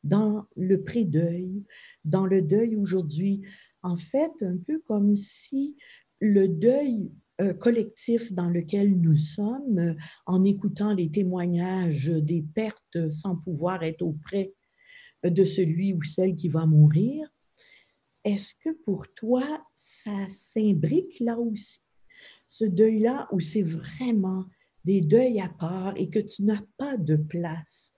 dans le pré-deuil, dans le deuil aujourd'hui. En fait, un peu comme si le deuil collectif dans lequel nous sommes, en écoutant les témoignages des pertes sans pouvoir être auprès de celui ou celle qui va mourir, est-ce que pour toi, ça s'imbrique là aussi, ce deuil-là, où c'est vraiment des deuils à part et que tu n'as pas de place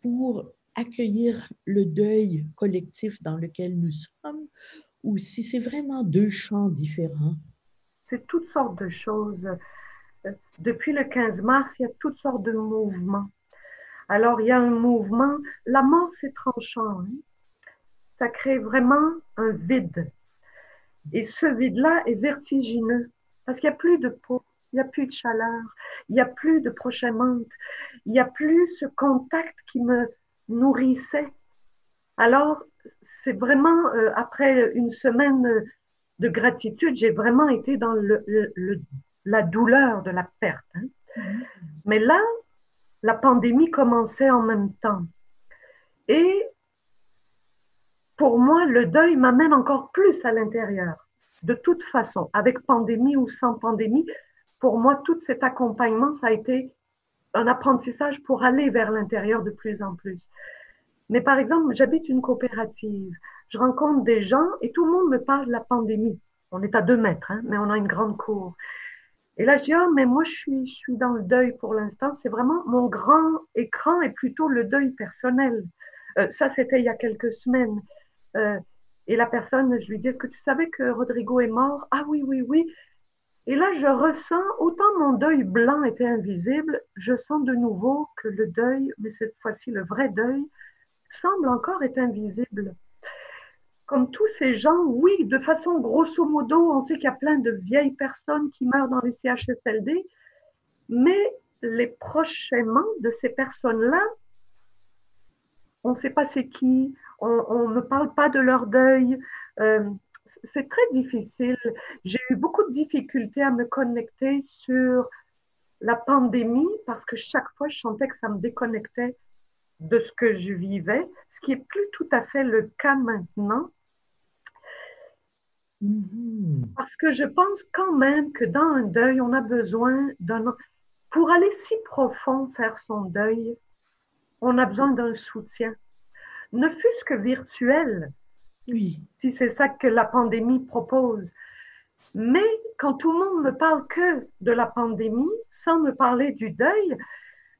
pour accueillir le deuil collectif dans lequel nous sommes, ou si c'est vraiment deux champs différents? C'est toutes sortes de choses. Depuis le 15 mars, il y a toutes sortes de mouvements. Alors, il y a un mouvement, la mort, c'est tranchant, hein. Ça crée vraiment un vide. Et ce vide-là est vertigineux parce qu'il n'y a plus de peau, il n'y a plus de chaleur, il n'y a plus de prochaine menthe, il n'y a plus ce contact qui me nourrissait. Alors, c'est vraiment, après une semaine de gratitude, j'ai vraiment été dans la douleur de la perte, hein. Mais là, la pandémie commençait en même temps. Et pour moi, le deuil m'amène encore plus à l'intérieur. De toute façon, avec pandémie ou sans pandémie, pour moi, tout cet accompagnement, ça a été un apprentissage pour aller vers l'intérieur de plus en plus. Mais par exemple, j'habite une coopérative, je rencontre des gens et tout le monde me parle de la pandémie. On est à 2 mètres, hein, mais on a une grande cour. Et là, je dis, ah, mais moi, je suis dans le deuil pour l'instant. C'est vraiment mon grand écran est plutôt le deuil personnel. Ça, c'était il y a quelques semaines. Euh, et la personne, je lui dis, est-ce que tu savais que Rodrigo est mort? Ah oui, oui, oui. Et là, je ressens, autant mon deuil blanc était invisible, je sens de nouveau que le deuil, mais cette fois-ci le vrai deuil, semble encore être invisible. Comme tous ces gens, oui, de façon grosso modo, on sait qu'il y a plein de vieilles personnes qui meurent dans les CHSLD, mais les prochainement de ces personnes-là, on ne sait pas c'est qui, on ne parle pas de leur deuil. Euh, c'est très difficile. J'ai eu beaucoup de difficultés à me connecter sur la pandémie parce que chaque fois, je sentais que ça me déconnectait de ce que je vivais, ce qui n'est plus tout à fait le cas maintenant. Parce que je pense quand même que dans un deuil, on a besoin d'un... Pour aller si profond faire son deuil, on a besoin d'un soutien, ne fût-ce que virtuel, Oui. si c'est ça que la pandémie propose. Mais quand tout le monde me parle que de la pandémie, sans me parler du deuil,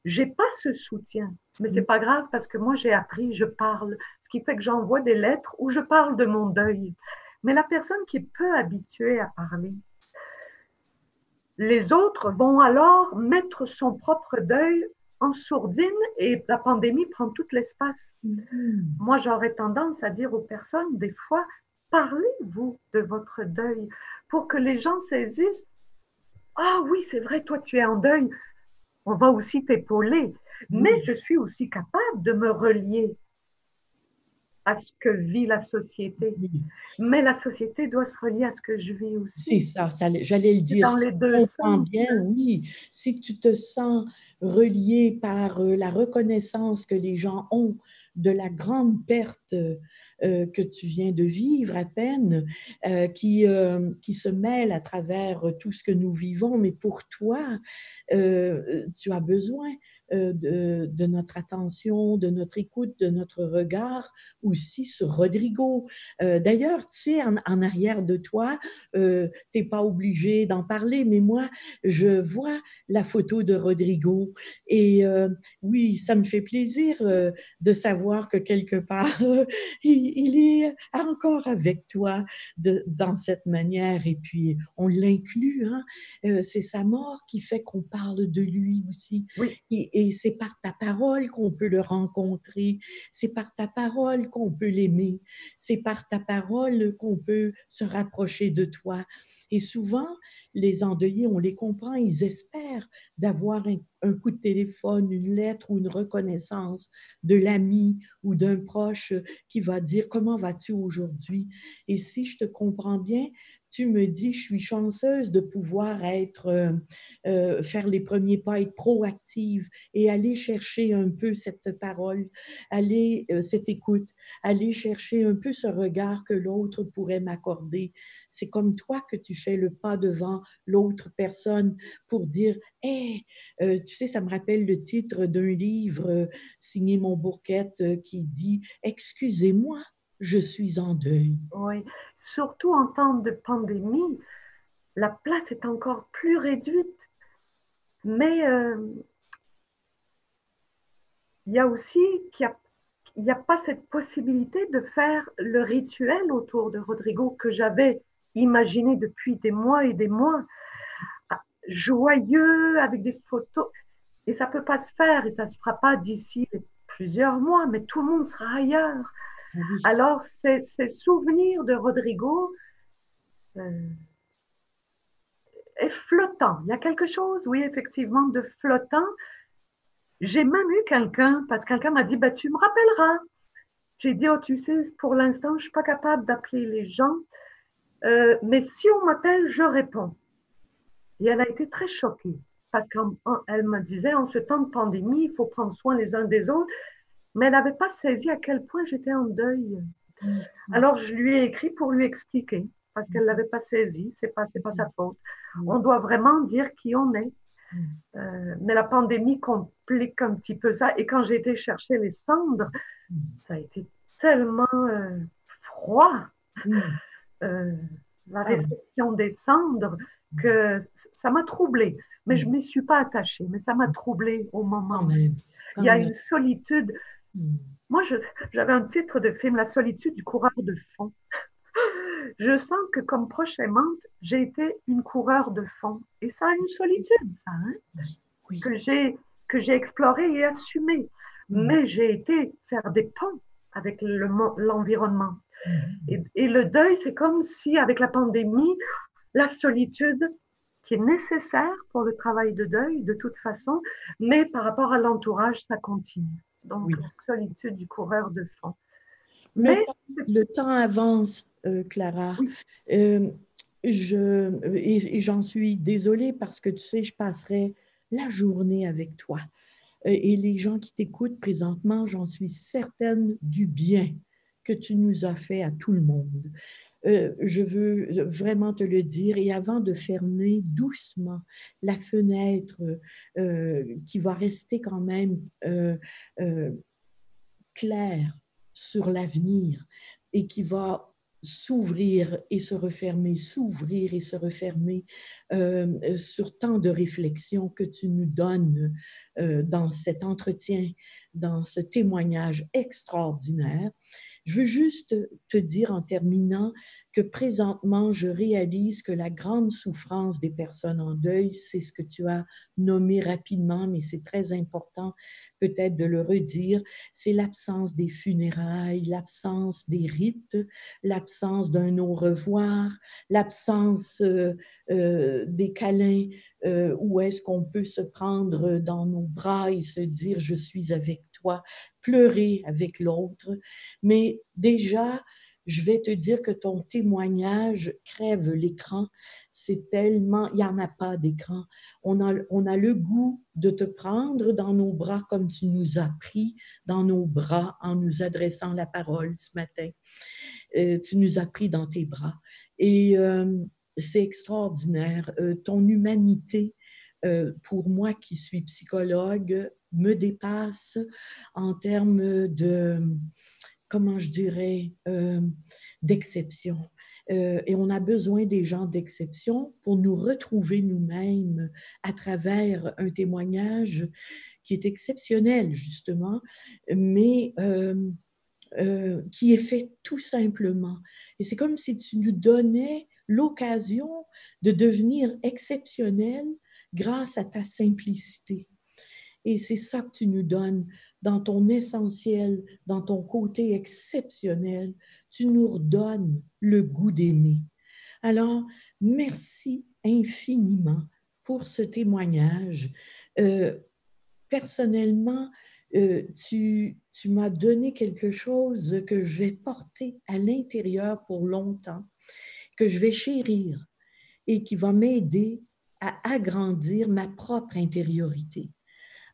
j'ai pas ce soutien. Mais c'est pas grave parce que moi j'ai appris, je parle, ce qui fait que j'envoie des lettres où je parle de mon deuil. Mais la personne qui est peu habituée à parler, les autres vont alors mettre son propre deuil en sourdine et la pandémie prend tout l'espace. Moi, j'aurais tendance à dire aux personnes, des fois, parlez-vous de votre deuil pour que les gens saisissent. Ah oui, c'est vrai, toi, tu es en deuil. On va aussi t'épauler. Mais je suis aussi capable de me relier à ce que vit la société. Mais la société doit se relier à ce que je vis C'est aussi. ça, j'allais le C'est dire. dans Si les tu deux comprends sens. bien, oui. Si tu te sens relié par la reconnaissance que les gens ont de la grande perte que tu viens de vivre à peine, qui se mêle à travers tout ce que nous vivons, mais pour toi, tu as besoin de notre attention, de notre écoute, de notre regard aussi sur Rodrigo. D'ailleurs, tu sais, en arrière de toi, tu n'es pas obligé d'en parler, mais moi, je vois la photo de Rodrigo et oui, ça me fait plaisir de savoir que quelque part, il est encore avec toi dans cette manière et puis on l'inclut, hein? C'est sa mort qui fait qu'on parle de lui aussi Oui, et c'est par ta parole qu'on peut le rencontrer, c'est par ta parole qu'on peut l'aimer, c'est par ta parole qu'on peut se rapprocher de toi. Et souvent, les endeuillés, on les comprend, ils espèrent d'avoir un coup de téléphone, une lettre ou une reconnaissance de l'ami ou d'un proche qui va dire comment vas-tu aujourd'hui? Et si je te comprends bien, tu me dis, je suis chanceuse de pouvoir faire les premiers pas, être proactive et aller chercher un peu cette parole, cette écoute, aller chercher un peu ce regard que l'autre pourrait m'accorder. C'est comme toi que tu fais le pas devant l'autre personne pour dire, hey, tu sais, ça me rappelle le titre d'un livre signé Montbourquette qui dit, excusez-moi, je suis en deuil. oui. Surtout en temps de pandémie, la place est encore plus réduite. Mais il y a aussi qu'il n'y a pas cette possibilité de faire le rituel autour de Rodrigo que j'avais imaginé depuis des mois et des mois, joyeux, avec des photos. Et ça ne peut pas se faire et ça ne se fera pas d'ici plusieurs mois, mais tout le monde sera ailleurs. Oui. Alors, ces souvenirs de Rodrigo euh, est flottant. Il y a quelque chose, oui, effectivement, de flottant. J'ai même eu quelqu'un, parce que quelqu'un m'a dit, bah, tu me rappelleras. J'ai dit, oh, tu sais, pour l'instant, je ne suis pas capable d'appeler les gens, mais si on m'appelle, je réponds. Et elle a été très choquée, parce qu'elle me disait, en ce temps de pandémie, il faut prendre soin les uns des autres, mais elle n'avait pas saisi à quel point j'étais en deuil. Alors, je lui ai écrit pour lui expliquer, parce qu'elle ne l'avait pas saisi, c'est pas sa faute. On doit vraiment dire qui on est. Mais la pandémie complique un petit peu ça. Et quand j'ai été chercher les cendres, ça a été tellement froid, euh, la Ah oui, réception des cendres, que ça m'a troublée. Mais je ne m'y suis pas attachée, mais ça m'a troublée au quand moment. même, Il quand y a même. une solitude. Moi, j'avais un titre de film, La solitude du coureur de fond. Je sens que comme proche aimante, j'ai été une coureur de fond. Et ça a une solitude, ça, hein, Oui, oui. que j'ai explorée et assumée. Mais j'ai été faire des ponts avec l'environnement. Et le deuil, c'est comme si, avec la pandémie, la solitude, qui est nécessaire pour le travail de deuil, de toute façon, mais par rapport à l'entourage, ça continue. Donc, Oui. la solitude du coureur de fond. Le Mais, temps, le temps avance, Clara. oui, Euh, et j'en suis désolée parce que tu sais, je passerai la journée avec toi. Et les gens qui t'écoutent présentement, j'en suis certaine du bien que tu nous as fait à tout le monde. Je veux vraiment te le dire. Et avant de fermer doucement la fenêtre qui va rester quand même euh, claire sur l'avenir et qui va s'ouvrir et se refermer, s'ouvrir et se refermer sur tant de réflexions que tu nous donnes dans cet entretien, dans ce témoignage extraordinaire. Je veux juste te dire en terminant que présentement, je réalise que la grande souffrance des personnes en deuil, c'est ce que tu as nommé rapidement, mais c'est très important peut-être de le redire, c'est l'absence des funérailles, l'absence des rites, l'absence d'un au revoir, l'absence des câlins, où est-ce qu'on peut se prendre dans nos bras et se dire « je suis avec toi », pleurer avec l'autre. Mais déjà, je vais te dire que ton témoignage crève l'écran. C'est tellement... Il n'y en a pas d'écran. On a le goût de te prendre dans nos bras comme tu nous as pris dans nos bras en nous adressant la parole ce matin. Tu nous as pris dans tes bras. Et c'est extraordinaire. Ton humanité, pour moi qui suis psychologue, me dépasse en termes de, comment je dirais, d'exception. Et on a besoin des gens d'exception pour nous retrouver nous-mêmes à travers un témoignage qui est exceptionnel, justement, mais qui est fait tout simplement. Et c'est comme si tu nous donnais l'occasion de devenir exceptionnel grâce à ta simplicité. Et c'est ça que tu nous donnes dans ton essentiel, dans ton côté exceptionnel. Tu nous redonnes le goût d'aimer. Alors, merci infiniment pour ce témoignage. Personnellement, tu m'as donné quelque chose que je vais porter à l'intérieur pour longtemps, que je vais chérir et qui va m'aider à agrandir ma propre intériorité.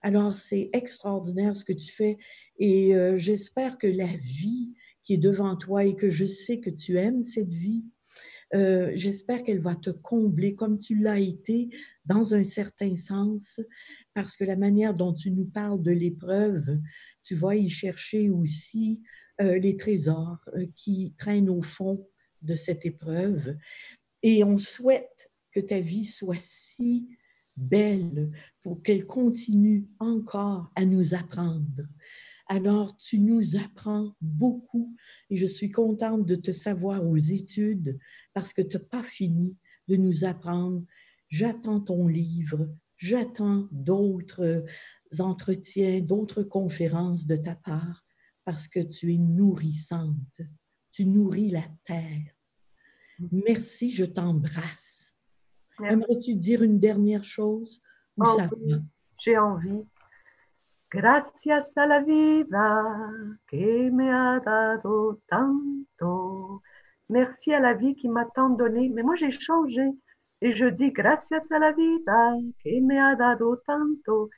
Alors, c'est extraordinaire ce que tu fais et j'espère que la vie qui est devant toi et que je sais que tu aimes cette vie, j'espère qu'elle va te combler comme tu l'as été dans un certain sens, parce que la manière dont tu nous parles de l'épreuve, tu vas y chercher aussi les trésors qui traînent au fond de cette épreuve. Et on souhaite que ta vie soit si belle pour qu'elle continue encore à nous apprendre. Alors, tu nous apprends beaucoup et je suis contente de te savoir aux études parce que tu n'as pas fini de nous apprendre. J'attends ton livre, j'attends d'autres entretiens, d'autres conférences de ta part parce que tu es nourrissante. Tu nourris la terre. Merci, je t'embrasse. Aimerais-tu dire une dernière chose ou ça va? J'ai envie. Gracias a la vida que me ha dado tanto. Merci à la vie qui m'a tant donné. Mais moi, j'ai changé. Et je dis gracias a la vida que me ha dado tanto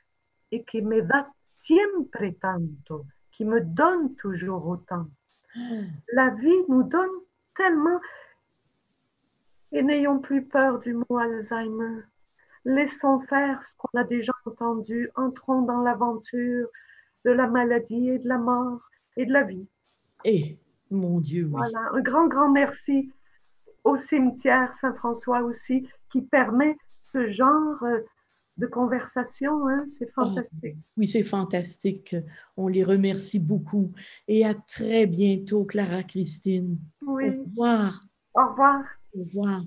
et qui me da siempre tanto, qui me donne toujours autant. La vie nous donne tellement. Et n'ayons plus peur du mot Alzheimer. Laissons faire ce qu'on a déjà entendu. Entrons dans l'aventure de la maladie et de la mort et de la vie. Eh, mon Dieu, oui. Voilà, un grand, grand merci au cimetière Saint-François aussi, qui permet ce genre de conversation. Hein, c'est fantastique. Oh, oui, c'est fantastique. On les remercie beaucoup. Et à très bientôt, Clara Christine. Oui. Au revoir. Au revoir. Au revoir.